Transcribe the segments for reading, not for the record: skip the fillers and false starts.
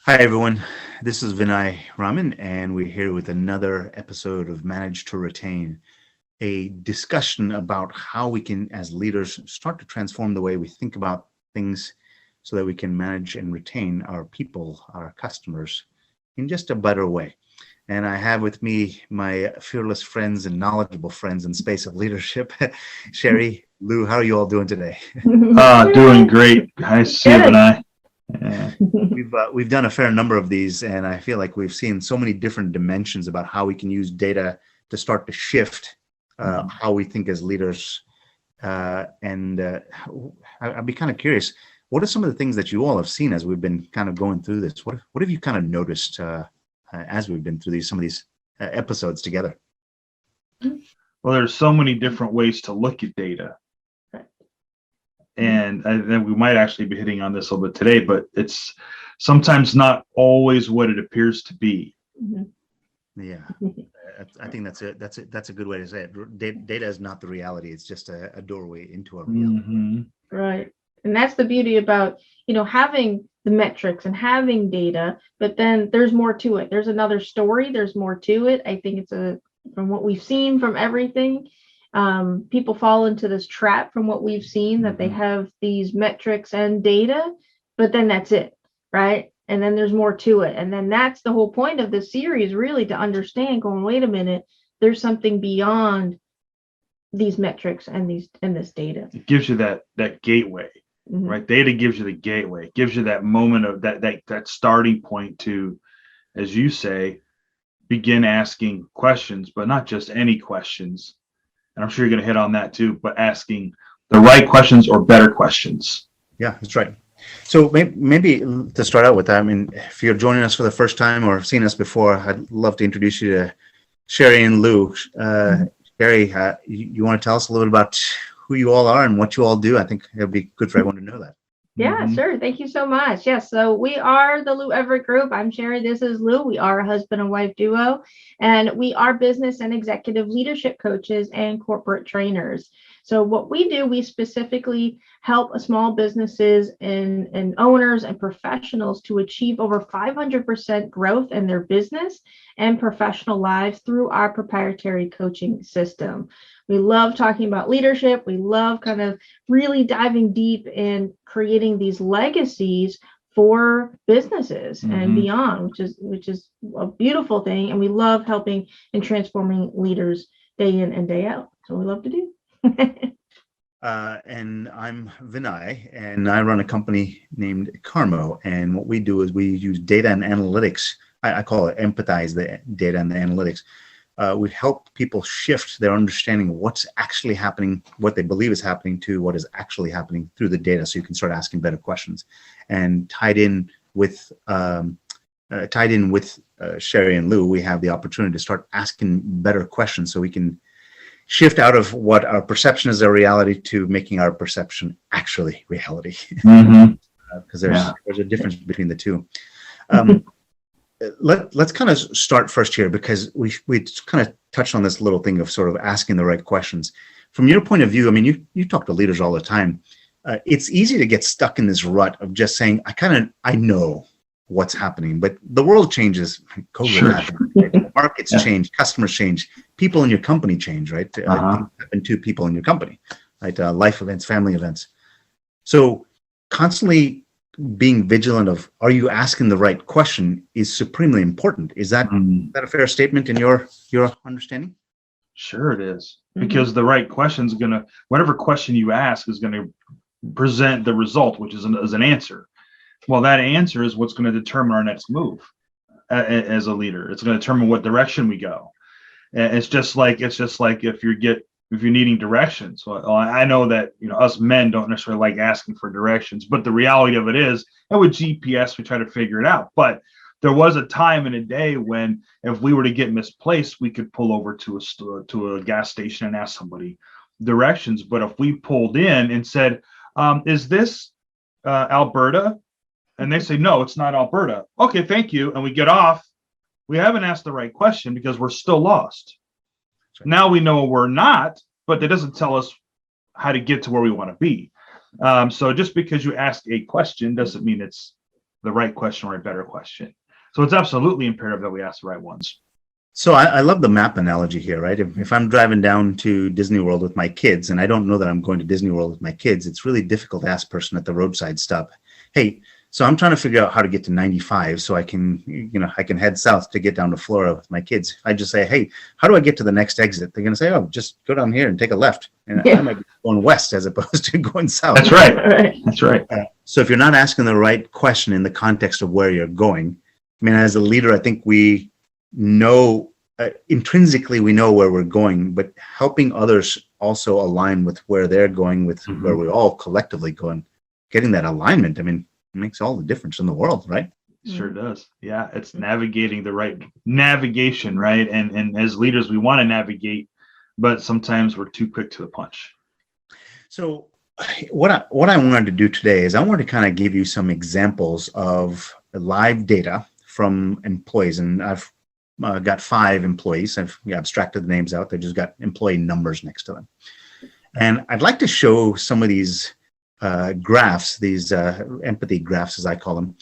Hi, everyone. This is Vinay Raman, and we're here with another episode of Manage to Retain, a discussion about how we can, as leaders, start to transform the way we think about things so that we can manage and retain our people, our customers, in just a better way. And I have with me my fearless friends and knowledgeable friends in space of leadership, Sherri, Lou. How are you all doing today? Doing great. Hi, Steve and I. Yeah. We've done a fair number of these, and I feel like we've seen so many different dimensions about how we can use data to start to shift how we think as leaders. I'd be kind of curious, what are some of the things that you all have seen as we've been kind of going through this? What have you kind of noticed as we've been through some of these episodes together? Well, there's so many different ways to look at data. And then we might actually be hitting on this a little bit today, but it's sometimes not always what it appears to be. Yeah, I think that's a good way to say it. Data is not the reality; it's just a doorway into our reality. Right, and that's the beauty about having the metrics and having data. But then there's more to it. There's another story. There's more to it. I think from what we've seen from everything. People fall into this trap from what we've seen that they have these metrics and data, but then that's it, right? And then there's more to it. And then that's the whole point of this series, really, to understand going, wait a minute, there's something beyond these metrics and this data. It gives you that gateway, right? Data gives you the gateway. It gives you that moment of that starting point to, as you say, begin asking questions, but not just any questions. And I'm sure you're going to hit on that too, but asking the right questions or better questions. Yeah, that's right. So maybe to start out with that, I mean, if you're joining us for the first time or seen us before, I'd love to introduce you to Sherri and Lou. Sherri, you want to tell us a little bit about who you all are and what you all do? I think it'll be good for everyone to know that. Yeah, sure. Thank you so much. Yes, so we are the Lou-Everett Group. I'm Sherri. This is Lou. We are a husband and wife duo, and we are business and executive leadership coaches and corporate trainers. So what we do, we specifically help small businesses and owners and professionals to achieve over 500% growth in their business and professional lives through our proprietary coaching system. We love talking about leadership. We love kind of really diving deep in creating these legacies for businesses and beyond, which is a beautiful thing. And we love helping and transforming leaders day in and day out. So we love to do. And I'm Vinay, and I run a company named Carmo. And what we do is we use data and analytics. I call it empathize the data and the analytics. We help people shift their understanding of what's actually happening, what they believe is happening, to what is actually happening through the data, so you can start asking better questions. And tied in with Sherri and Lou, we have the opportunity to start asking better questions, so we can shift out of what our perception is a reality to making our perception actually reality. Because there's a difference between the two. Let's kind of start first here, because we kind of touched on this little thing of sort of asking the right questions. From your point of view, I mean, you talk to leaders all the time. It's easy to get stuck in this rut of just saying, I know what's happening, but the world changes. COVID happened, markets change, customers change, people in your company change, right? Things happen to people in your company, right? Life events, family events. So constantly being vigilant of, are you asking the right question, is supremely important. Is that a fair statement in your understanding? Sure it is, because the right question is whatever question you ask is going to present the result, which is an answer. Well, that answer is what's going to determine our next move as a leader. It's going to determine what direction we go. And it's just like if you're needing directions. Well, I know that us men don't necessarily like asking for directions, but the reality of it is, and with GPS we try to figure it out. But there was a time in a day when, if we were to get misplaced, we could pull over to a gas station and ask somebody directions. But if we pulled in and said, "Is this Alberta?" and they say, "No, it's not Alberta." Okay, thank you, and we get off. We haven't asked the right question because we're still lost. Now we know we're not, but that doesn't tell us how to get to where we want to be. So just because you ask a question doesn't mean it's the right question or a better question. So it's absolutely imperative that we ask the right ones. So I love the map analogy here, right? If I'm driving down to Disney World with my kids and I don't know that I'm going to Disney World with my kids, it's really difficult to ask a person at the roadside stop, hey, so I'm trying to figure out how to get to 95 so I can head south to get down to Florida with my kids. If I just say, hey, how do I get to the next exit? They're going to say, oh, just go down here and take a left. And I might be going west as opposed to going south. That's right. That's right. So if you're not asking the right question in the context of where you're going, I mean, as a leader, I think we know intrinsically we know where we're going, but helping others also align with where they're going, with where we're all collectively going, getting that alignment, I mean, it makes all the difference in the world, right? Sure does. Yeah, it's navigating the right navigation, right? And as leaders, we want to navigate, but sometimes we're too quick to the punch. So what I wanted to do today is I wanted to kind of give you some examples of live data from employees, and I've got 5 employees. I've abstracted the names out. They just got employee numbers next to them. And I'd like to show some of these graphs, these empathy graphs, as I call them,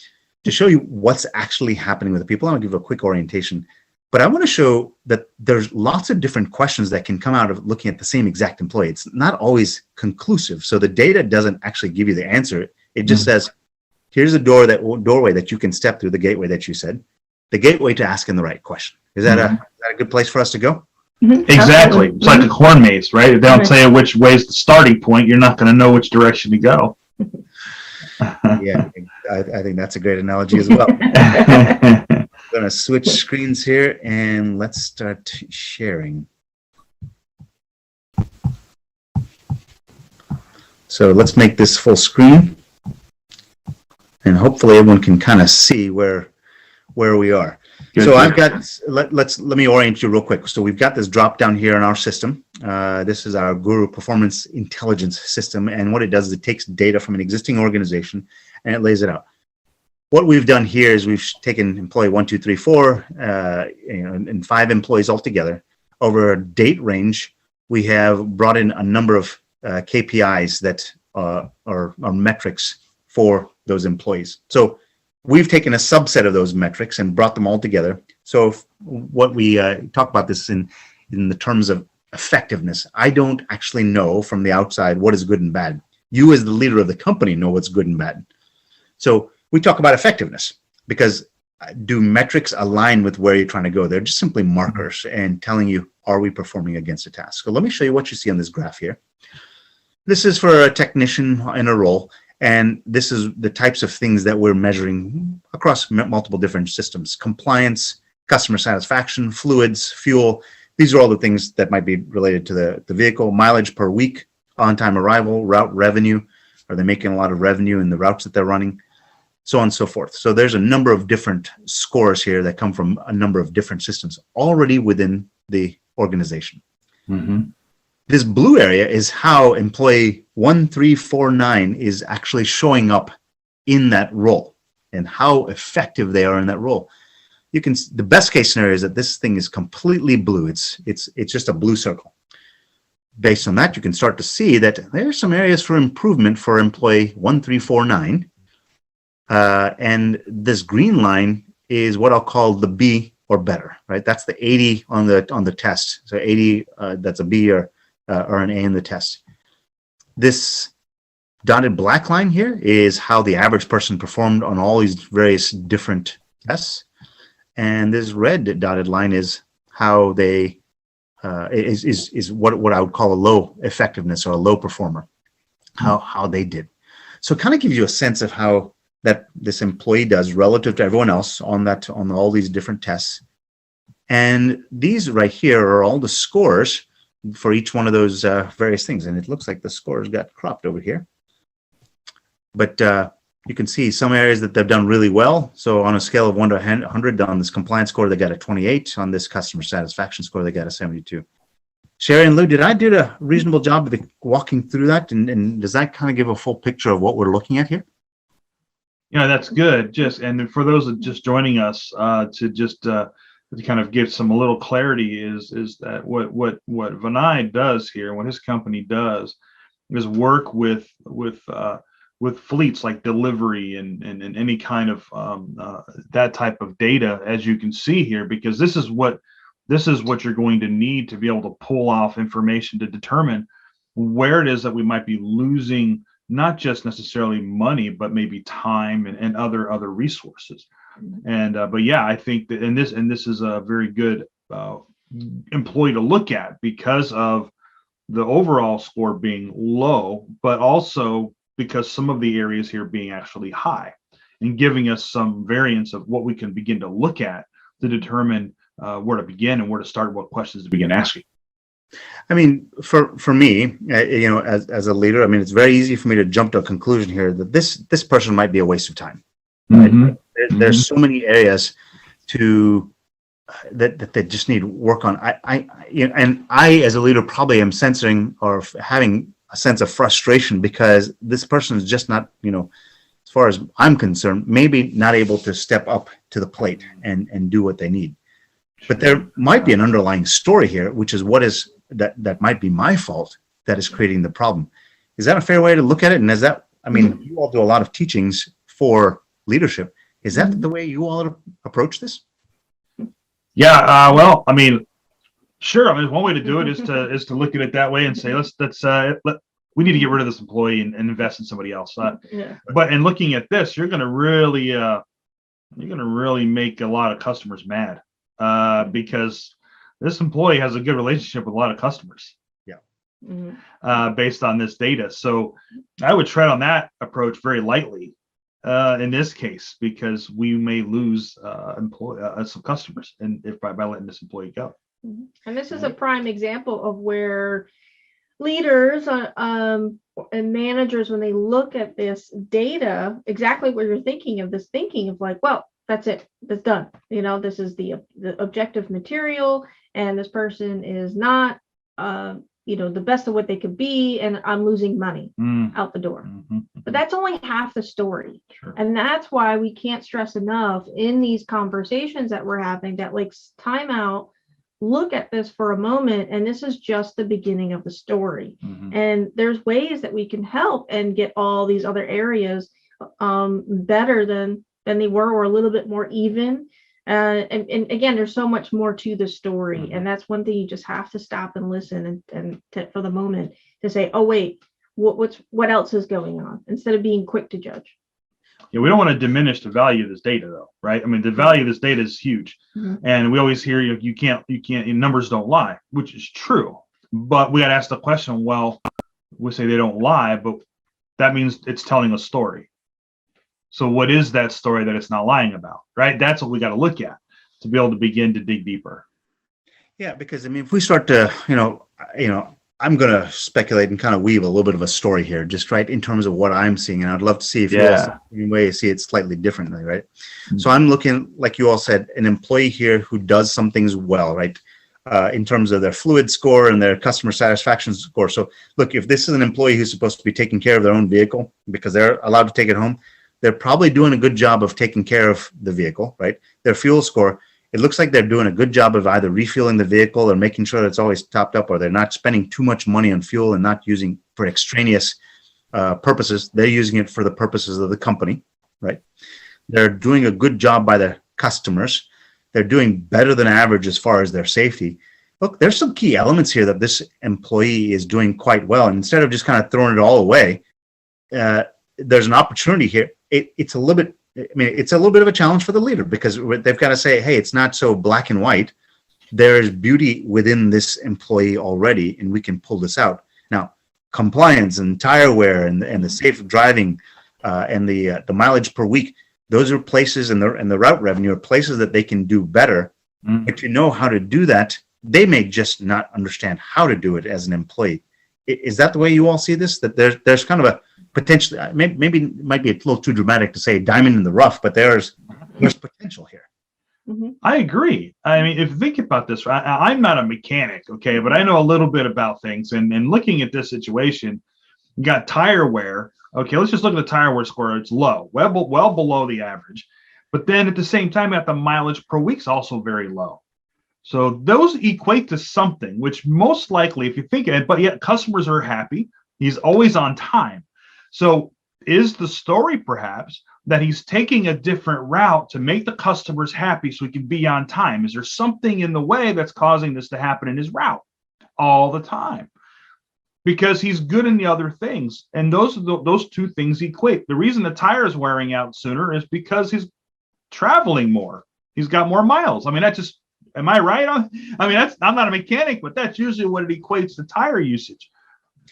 to show you what's actually happening with the people. I'm going to give a quick orientation. But I want to show that there's lots of different questions that can come out of looking at the same exact employee. It's not always conclusive. So the data doesn't actually give you the answer. It just says, here's a doorway that you can step through, the gateway that you said. The gateway to asking the right question. Is that a good place for us to go? Exactly. It's like a corn maze, right? If they don't tell you which way is the starting point, you're not going to know which direction to go. Yeah, I think that's a great analogy as well. I'm going to switch screens here and let's start sharing. So let's make this full screen, and hopefully everyone can kind of see where we are. Good. So I've got, let me orient you real quick. So we've got this drop down here in our system. This is our Guru Performance Intelligence System. And what it does is it takes data from an existing organization and it lays it out. What we've done here is we've taken employee 1, 2, 3, 4, and 5 employees altogether. Over a date range, we have brought in a number of KPIs that are metrics for those employees. So we've taken a subset of those metrics and brought them all together. So what we talk about this in the terms of effectiveness. I don't actually know from the outside what is good and bad. You as the leader of the company know what's good and bad. So we talk about effectiveness because do metrics align with where you're trying to go? They're just simply markers and telling you, are we performing against a task? So let me show you what you see on this graph here. This is for a technician in a role. And this is the types of things that we're measuring across multiple different systems: compliance, customer satisfaction, fluids, fuel. These are all the things that might be related to the vehicle, mileage per week, on-time arrival, route revenue. Are they making a lot of revenue in the routes that they're running? So on and so forth. So there's a number of different scores here that come from a number of different systems already within the organization. This blue area is how employee 1349 is actually showing up in that role and how effective they are in that role. The best case scenario is that this thing is completely blue. It's just a blue circle. Based on that, you can start to see that there are some areas for improvement for employee 1349. And this green line is what I'll call the B or better, right? That's the 80 on the test. So 80, that's a B or an A in the test. This dotted black line here is how the average person performed on all these various different tests. And this red dotted line is how they is what I would call a low effectiveness or a low performer, how they did. So it kind of gives you a sense of how that this employee does relative to everyone else on all these different tests. And these right here are all the scores for each one of those various things. And it looks like the scores got cropped over here. But you can see some areas that they've done really well. So on a scale of 1 to 100, on this compliance score, they got a 28. On this customer satisfaction score, they got a 72. Sherri and Lou, did I do a reasonable job of walking through that? And does that kind of give a full picture of what we're looking at here? Yeah, that's good. And for those that just joining us, to kind of give some a little clarity is that what Vinay does here, what his company does, is work with with fleets like delivery and any kind of that type of data, as you can see here, because this is what you're going to need to be able to pull off information to determine where it is that we might be losing not just necessarily money, but maybe time and other resources. And but yeah, I think that and this is a very good employee to look at because of the overall score being low, but also because some of the areas here being actually high, and giving us some variance of what we can begin to look at to determine where to begin and where to start, what questions to begin asking. I mean, for me, as a leader, I mean, it's very easy for me to jump to a conclusion here that this person might be a waste of time. Right? Mm-hmm. There's so many areas that they just need work on. I as a leader probably am sensing or having a sense of frustration because this person is just not, as far as I'm concerned, maybe not able to step up to the plate and do what they need. But there might be an underlying story here, which is that might be my fault that is creating the problem. Is that a fair way to look at it? And you all do a lot of teachings for leadership. Is that the way you all approach this? Yeah. Well, I mean, sure. I mean, one way to do it is to look at it that way and say, we need to get rid of this employee and invest in somebody else. But in looking at this, you're going to really make a lot of customers mad because this employee has a good relationship with a lot of customers. Yeah. Based on this data. So I would tread on that approach very lightly in this case, because we may lose some customers and by letting this employee go. And this is a prime example of where leaders and managers, when they look at this data, exactly what you're thinking of, like, well, that's it, that's done. This is the objective material, and this person is not, the best of what they could be, and I'm losing money out the door. But that's only half the story. Sure. And that's why we can't stress enough in these conversations that we're having that, like, time out, look at this for a moment, and this is just the beginning of the story. And there's ways that we can help and get all these other areas better than they were, or a little bit more even. And again, there's so much more to the story, and that's one thing you just have to stop and listen and for the moment to say, oh wait, what else is going on, instead of being quick to judge. Yeah, we don't want to diminish the value of this data, though, right? I mean, the value of this data is huge, and we always hear you can't, numbers don't lie, which is true. But we got to ask the question. Well, we say they don't lie, but that means it's telling a story. So what is that story that it's not lying about, right? That's what we got to look at to be able to begin to dig deeper. Yeah, because if we start to, I'm going to speculate and kind of weave a little bit of a story here, just right in terms of what I'm seeing, and I'd love to see if you all see it slightly differently, right? So I'm looking, like you all said, an employee here who does some things well, right? In terms of their fluid score and their customer satisfaction score. So look, if this is an employee who's supposed to be taking care of their own vehicle because they're allowed to take it home, they're probably doing a good job of taking care of the vehicle, right? Their fuel score, it looks like they're doing a good job of either refueling the vehicle or making sure that it's always topped up, or they're not spending too much money on fuel and not using for extraneous purposes. They're using it for the purposes of the company, right? They're doing a good job by their customers. They're doing better than average as far as their safety. Look, there's some key elements here that this employee is doing quite well. And instead of just kind of throwing it all away, there's an opportunity here. It's a little bit of a challenge for the leader, because they've got to say, hey, it's not so black and white. There is beauty within this employee already, and we can pull this out. Now, compliance and tire wear and the safe driving and the mileage per week, those are places, and the route revenue are places that they can do better. If you know how to do that, they may just not understand how to do it as an employee. Is that the way you all see this? That there's kind of a potentially, maybe it might be a little too dramatic to say diamond in the rough, but there's potential here. I agree. I mean, if you think about this, right, I'm not a mechanic, okay, but I know a little bit about things. And looking at this situation, you got tire wear. Okay, let's just look at the tire wear score. It's low, well below the average. But then at the same time, at the mileage per week is also very low. So those equate to something, which most likely, if you think of it, but yet customers are happy. He's always on time. So Is the story perhaps that he's taking a different route to make the customers happy so he can be on time? Is there something in the way that's causing this to happen in his route all the time? Because he's good in the other things. And those two things equate. The reason the tire is wearing out sooner is because he's traveling more. He's got more miles. I mean, am I right on? I mean, I'm not a mechanic, but that's usually what it equates to tire usage.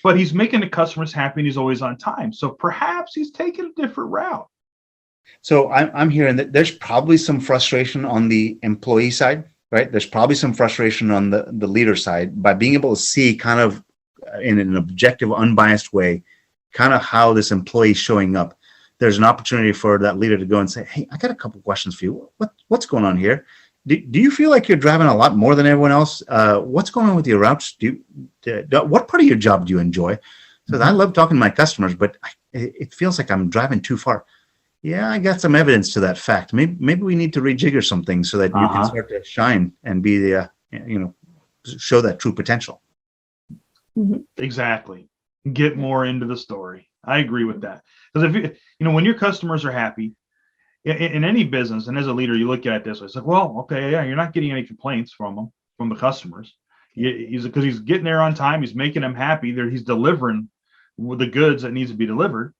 But he's making the customers happy and he's always on time. So perhaps he's taking a different route. So I'm hearing that there's probably some frustration on the employee side, right? There's probably some frustration on the leader side by being able to see kind of in an objective, unbiased way, kind of how this employee is showing up. There's an opportunity for that leader to go and say, hey, I got a couple questions for you. What's going on here? Do you feel like you're driving a lot more than everyone else? What's going on with your routes? What part of your job do you enjoy? So I love talking to my customers, but it feels like I'm driving too far. Yeah, I got some evidence to that fact. Maybe we need to rejigger some things so that you can start to shine and be the, show that true potential. Exactly. Get more into the story. I agree with that. Because if when your customers are happy in any business, and as a leader, you look at it this way, it's like, well, okay, yeah, you're not getting any complaints from the customers. Because he's getting there on time. He's making them happy. He's delivering the goods that needs to be delivered.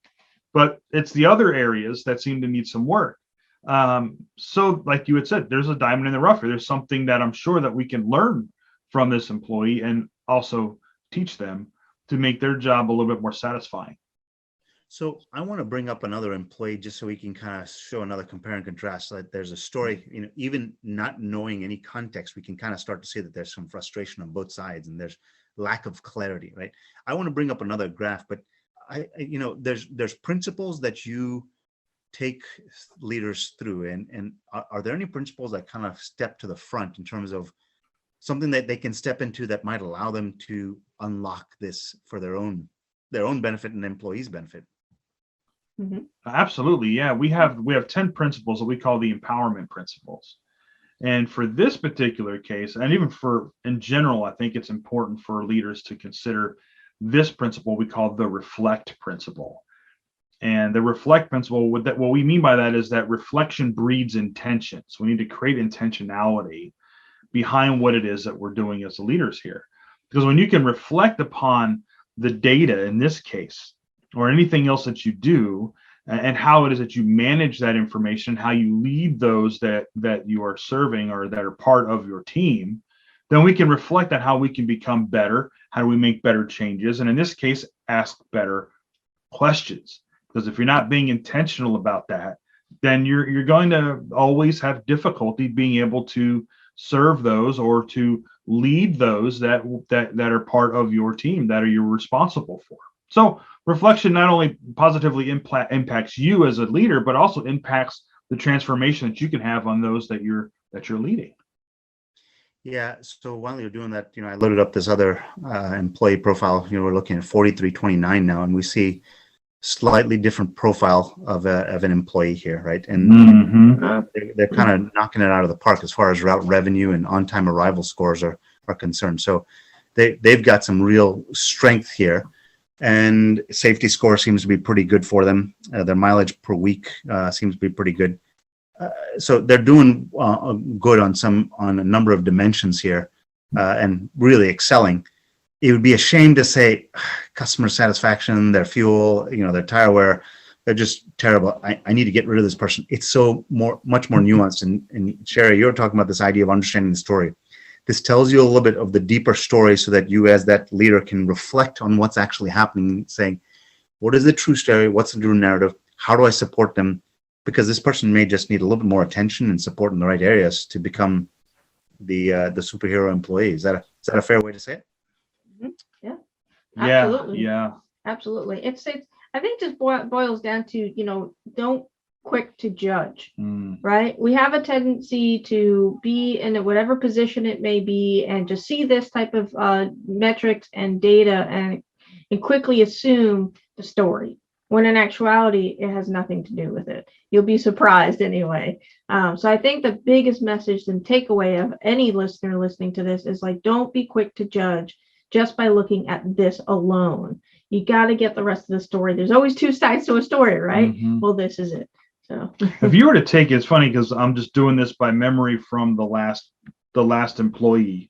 But it's the other areas that seem to need some work. So like you had said, there's a diamond in the rough here. There's something that I'm sure that we can learn from this employee and also teach them to make their job a little bit more satisfying. So I want to bring up another employee just so we can kind of show another compare and contrast. So that there's a story, even not knowing any context, we can kind of start to see that there's some frustration on both sides and there's lack of clarity, right? I want to bring up another graph, but there's principles that you take leaders through, and are there any principles that kind of step to the front in terms of something that they can step into that might allow them to unlock this for their own benefit and employees' benefit? Mm-hmm. Absolutely, yeah. We have 10 principles that we call the empowerment principles. And for this particular case, and even for in general, I think it's important for leaders to consider this principle we call the reflect principle. And the reflect principle, what we mean by that is that reflection breeds intention. So we need to create intentionality behind what it is that we're doing as leaders here. Because when you can reflect upon the data in this case, or anything else that you do, and how it is that you manage that information, how you lead those that you are serving or that are part of your team, then we can reflect on how we can become better. How do we make better changes? And in this case, ask better questions. Because if you're not being intentional about that, then you're going to always have difficulty being able to serve those or to lead those that are part of your team that you're responsible for. So reflection not only positively impacts you as a leader, but also impacts the transformation that you can have on those that you're leading. Yeah. So while you're doing that, I loaded up this other employee profile. We're looking at 4329 now, and we see slightly different profile of an employee here, right? And they're kind of knocking it out of the park as far as route revenue and on-time arrival scores are concerned. So they've got some real strength here, and safety score seems to be pretty good for them. Their mileage per week seems to be pretty good. So they're doing good on a number of dimensions here, and really excelling. It would be a shame to say customer satisfaction, their fuel, their tire wear, they're just terrible. I need to get rid of this person. It's so much more nuanced. And Sherri, you're talking about this idea of understanding the story. This tells you a little bit of the deeper story so that you as that leader can reflect on what's actually happening, saying, what is the true story? What's the true narrative? How do I support them? Because this person may just need a little bit more attention and support in the right areas to become the superhero employee. Is that a fair way to say it? Yeah. Absolutely. Yeah. Absolutely. It's I think just boils down to, don't quick to judge, right? We have a tendency to be in whatever position it may be and just see this type of metrics and data and quickly assume the story, when in actuality, it has nothing to do with it. You'll be surprised anyway. So I think the biggest message and takeaway of any listener listening to this is don't be quick to judge. just by looking at this alone. You got to get the rest of the story. There's always two sides to a story, right? Mhm. Well, this is it. So If you were to take it's funny because I'm just doing this by memory from the last employee.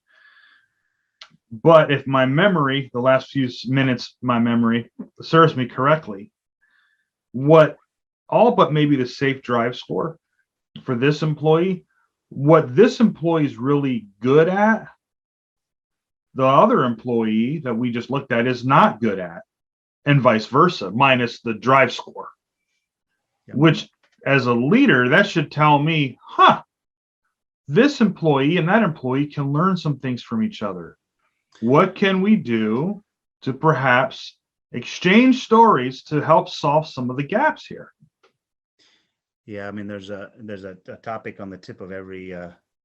But if my memory, the last few minutes, my memory serves me correctly, what all but maybe the safe drive score for this employee, what this employee is really good at, the other employee that we just looked at is not good at, and vice versa, minus the drive score. Yep. Which, as a leader, that should tell me, this employee and that employee can learn some things from each other. What can we do to perhaps exchange stories to help solve some of the gaps here? Yeah, I mean, there's a topic on the tip of every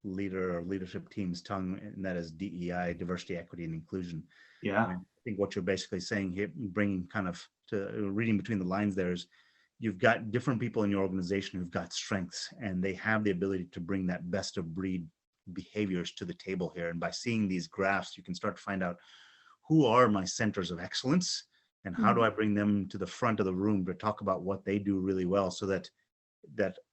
leader or leadership team's tongue, and that is DEI, diversity, equity, and inclusion. Yeah. I mean, I think what you're basically saying here, bringing kind of to reading between the lines there, is you've got different people in your organization who've got strengths, and they have the ability to bring that best of breed behaviors to the table here. And by seeing these graphs, you can start to find out who are my centers of excellence and how do I bring them to the front of the room to talk about what they do really well, so that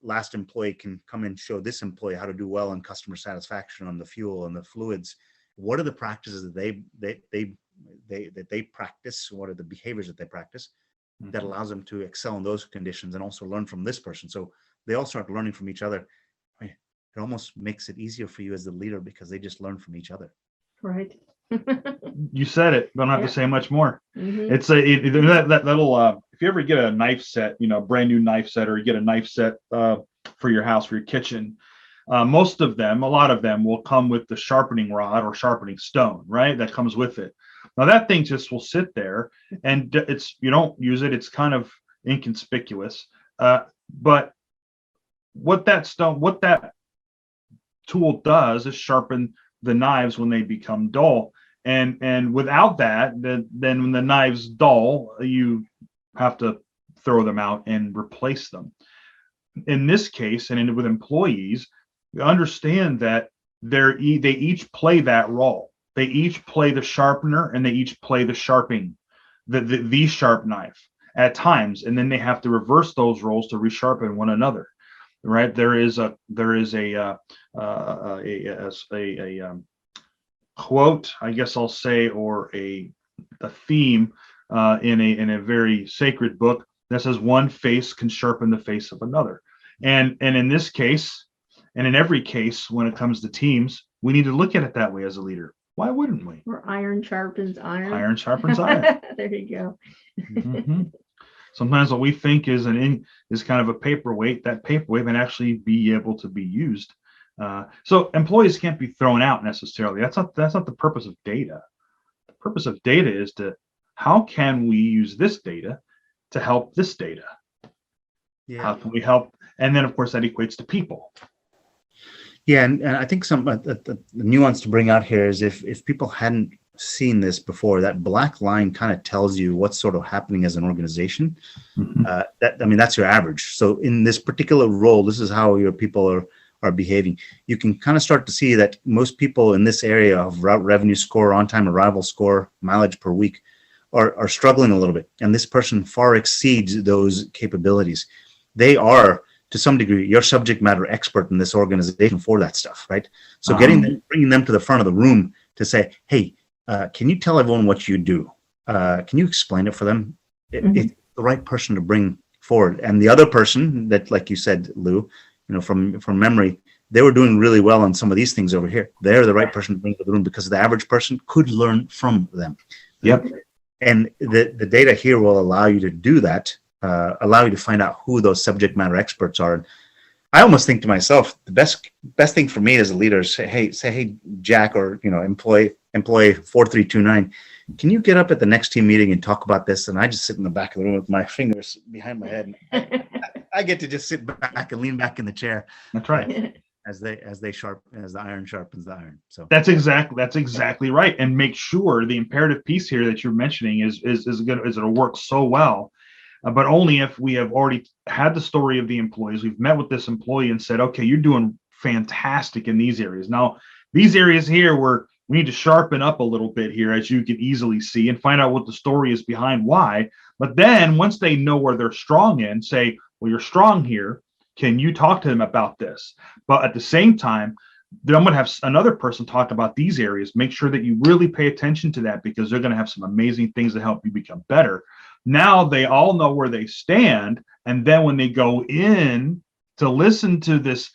last employee can come and show this employee how to do well in customer satisfaction, on the fuel and the fluids. What are the practices that they practice? What are the behaviors that they practice that allows them to excel in those conditions and also learn from this person? So they all start learning from each other. It almost makes it easier for you as the leader because they just learn from each other. right. You said it. Don't have Yeah. to say much more. Mhm. It's that little if you ever get a knife set, brand new knife set, or you get a knife set for your house, for your kitchen, a lot of them will come with the sharpening rod or sharpening stone, right? That comes with it. Now that thing just will sit there, and you don't use it. It's kind of inconspicuous. But what that tool does is sharpen the knives when they become dull. And without that, then when the knives dull, you have to throw them out and replace them. In this case, and with employees, you understand that they each play that role. They each play the sharpener, and they each play the sharpening, the sharp knife at times, and then they have to reverse those roles to resharpen one another. Right? There is a quote, I guess I'll say, or a theme in a very sacred book that says one face can sharpen the face of another. And in this case, and in every case when it comes to teams, we need to look at it that way as a leader. Why wouldn't we? Where iron sharpens iron. Iron sharpens iron. There you go. Mm-hmm. Sometimes what we think is kind of a paperweight, that paperweight may actually be able to be used. So employees can't be thrown out necessarily. That's not the purpose of data. The purpose of data is how can we use this data to help this data? Yeah. How can we help? And then of course that equates to people. Yeah, and I think the nuance to bring out here is if people hadn't seen this before, that black line kind of tells you what's sort of happening as an organization. Mm-hmm. That's your average. So in this particular role, this is how your people are behaving. You can kind of start to see that most people in this area of route revenue score, on-time arrival score, mileage per week are struggling a little bit. And this person far exceeds those capabilities. They are, to some degree, your subject matter expert in this organization for that stuff, right? So bringing them to the front of the room to say, hey, can you tell everyone what you do? Can you explain it for them? It's the right person to bring forward. And the other person that, like you said, Lou, from memory, they were doing really well on some of these things over here. They're the right person to bring to the room because the average person could learn from them. Yep. And the data here will allow you to do that, allow you to find out who those subject matter experts are. I almost think to myself, the best thing for me as a leader is say, hey, Jack, or employee 4329, can you get up at the next team meeting and talk about this? And I just sit in the back of the room with my fingers behind my head. I get to just sit back and lean back in the chair. That's right. As the iron sharpens the iron. So that's exactly right. And make sure the imperative piece here that you're mentioning is going to work so well. But only if we have already had the story of the employees. We've met with this employee and said, okay, you're doing fantastic in these areas. Now, these areas here where We need to sharpen up a little bit here, as you can easily see, and find out what the story is behind why. But then once they know where they're strong in, say, well, you're strong here. Can you talk to them about this? But at the same time, then I'm going to have another person talk about these areas. Make sure that you really pay attention to that, because they're going to have some amazing things to help you become better. Now they all know where they stand. And then when they go in to listen to this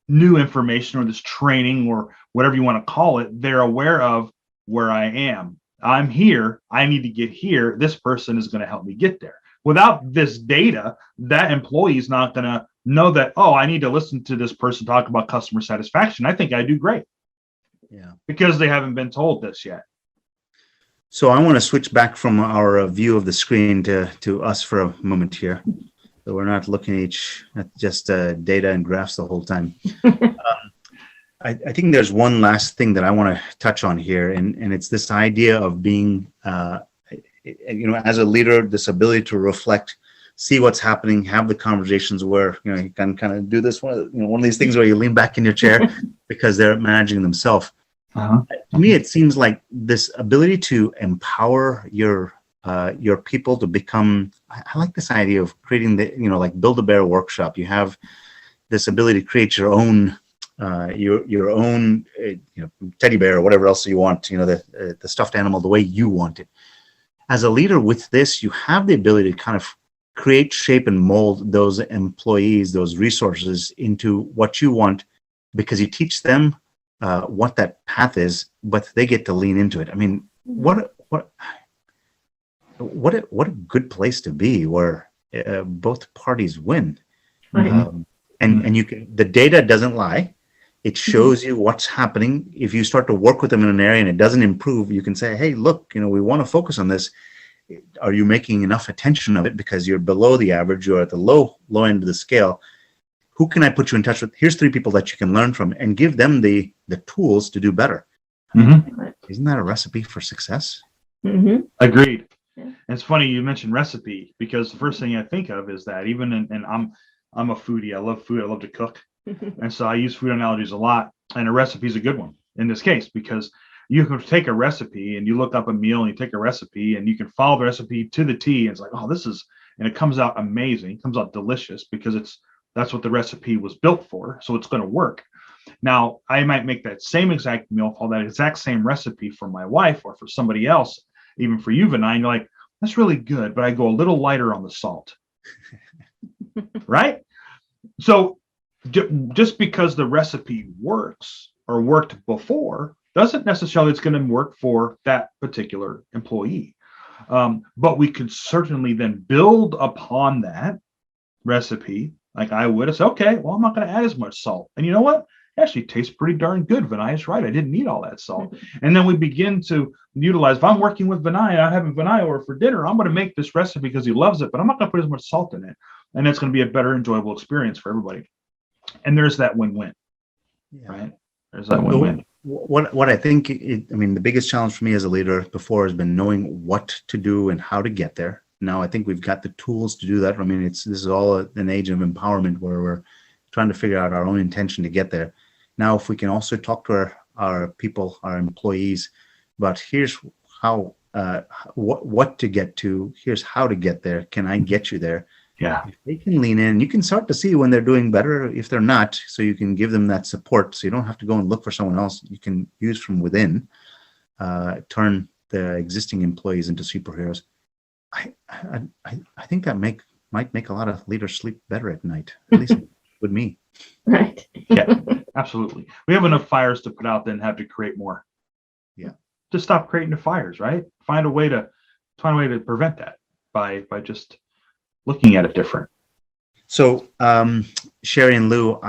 new information or this training or whatever you want to call it, they're aware of where I am. I'm here. I need to get here. This person is going to help me get there. Without this data, that employee is not going to know that, oh, I need to listen to this person talk about customer satisfaction. I think I do great. Yeah. Because they haven't been told this yet. So I want to switch back from our view of the screen to us for a moment here. So we're not looking at just data and graphs the whole time. I think there's one last thing that I want to touch on here, and it's this idea of being, as a leader, this ability to reflect, see what's happening, have the conversations where, you can kind of do this one of these things where you lean back in your chair because they're managing themselves. To me, it seems like this ability to empower your people to become, I like this idea of creating like Build-A-Bear workshop. You have this ability to create your own teddy bear or whatever else you want, the stuffed animal the way you want it. As a leader with this, you have the ability to kind of create, shape, and mold those employees, those resources into what you want, because you teach them what that path is, but they get to lean into it. I mean, what a good place to be, where both parties win. Right. And the data doesn't lie. It shows you what's happening. If you start to work with them in an area and it doesn't improve, you can say, hey, look, we want to focus on this. Are you making enough attention of it? Because you're below the average, you're at the low end of the scale. Who can I put you in touch with? Here's 3 people that you can learn from, and give them the tools to do better. Mm-hmm. Isn't that a recipe for success? Mm-hmm. Agreed. Yeah. And it's funny you mentioned recipe, because the first thing I think of is that even and I'm a foodie. I love food. I love to cook. And so I use food analogies a lot. And a recipe is a good one in this case, because you can take a recipe and you look up a meal and you take a recipe and you can follow the recipe to the T. And it's like, oh, and it comes out amazing. It comes out delicious, because that's what the recipe was built for. So it's going to work. Now, I might make that same exact meal, follow that exact same recipe for my wife or for somebody else, even for you, Vinay. And you're like, that's really good, but I go a little lighter on the salt. Right? So just because the recipe works or worked before doesn't necessarily it's going to work for that particular employee. But we could certainly then build upon that recipe, like I would have said, okay, well, I'm not going to add as much salt. And you know what? It actually tastes pretty darn good. Vinay is right. I didn't need all that salt. And then we begin to utilize, if I'm working with Vinay and I'm having Vinay over for dinner, I'm going to make this recipe because he loves it, but I'm not going to put as much salt in it. And it's going to be a better, enjoyable experience for everybody. And there's that win-win, right? There's that win-win. What I think, the biggest challenge for me as a leader before has been knowing what to do and how to get there. Now I think we've got the tools to do that. This is all an age of empowerment where we're trying to figure out our own intention to get there. Now, if we can also talk to our people, our employees, but here's how, what to get to, here's how to get there. Can I get you there? Yeah. If they can lean in, you can start to see when they're doing better, if they're not, so you can give them that support. So you don't have to go and look for someone else. You can use from within, turn the existing employees into superheroes. I think that might make a lot of leaders sleep better at night, at least with me. Right. Yeah, absolutely. We have enough fires to put out, then have to create more. Yeah. Just stop creating the fires, right? Find a way to prevent that by just looking at it different. So, Sherri and Lou,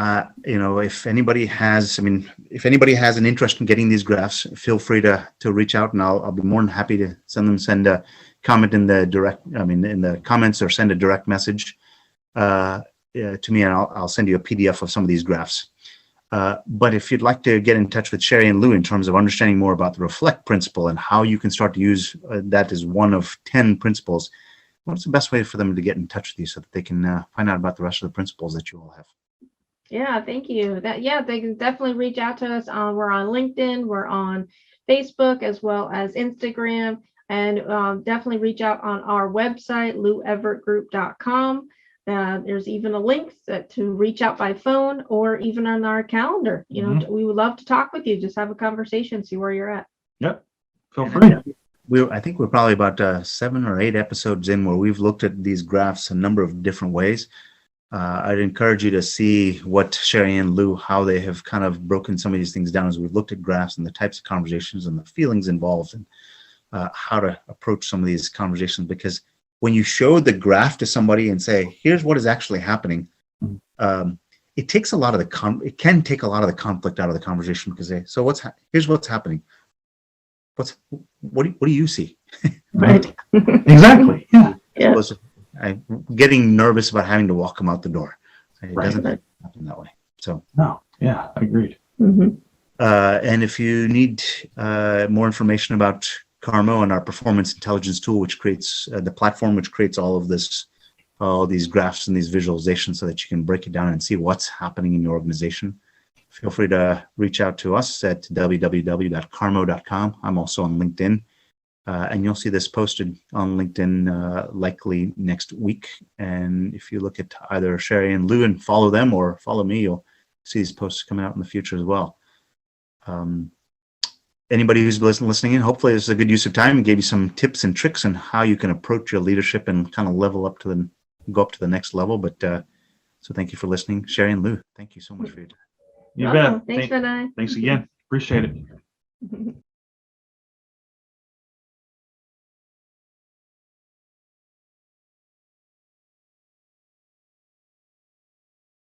if anybody has an interest in getting these graphs, feel free to reach out, and I'll be more than happy to send a comment in the comments, or send a direct message to me, and I'll send you a PDF of some of these graphs. But if you'd like to get in touch with Sherri and Lou in terms of understanding more about the reflect principle and how you can start to use that as one of 10 principles, what's the best way for them to get in touch with you so that they can find out about the rest of the principles that you all have? Yeah, thank you. They can definitely reach out to us. We're on LinkedIn, we're on Facebook as well as Instagram, and definitely reach out on our website, Lou-Everett There's even a link to reach out by phone or even on our calendar. We would love to talk with you, just have a conversation, see where you're at. Yep. Feel free. I think we're probably about 7 or 8 episodes in where we've looked at these graphs a number of different ways. I'd encourage you to see what Sherri and Lou, how they have kind of broken some of these things down as we've looked at graphs and the types of conversations and the feelings involved and how to approach some of these conversations. Because when you show the graph to somebody and say, here's what is actually happening, it takes a lot of it can take a lot of the conflict out of the conversation because here's what's happening. What do you see? Right. Exactly. Yeah. Yeah. I'm getting nervous about having to walk them out the door. It doesn't happen that way. So no, yeah, agreed. Mm-hmm. And if you need more information about Karmo and our performance intelligence tool, which creates the platform which creates all these graphs and these visualizations so that you can break it down and see what's happening in your organization, feel free to reach out to us at www.karmo.com. I'm also on LinkedIn. And you'll see this posted on LinkedIn likely next week. And if you look at either Sherri and Lou and follow them or follow me, you'll see these posts coming out in the future as well. Anybody who's listening in, hopefully this is a good use of time and gave you some tips and tricks on how you can approach your leadership and kind of go up to the next level. But so thank you for listening. Sherri and Lou, thank you so much for your time. You bet. Thanks, Vinay. Thanks again. Appreciate it.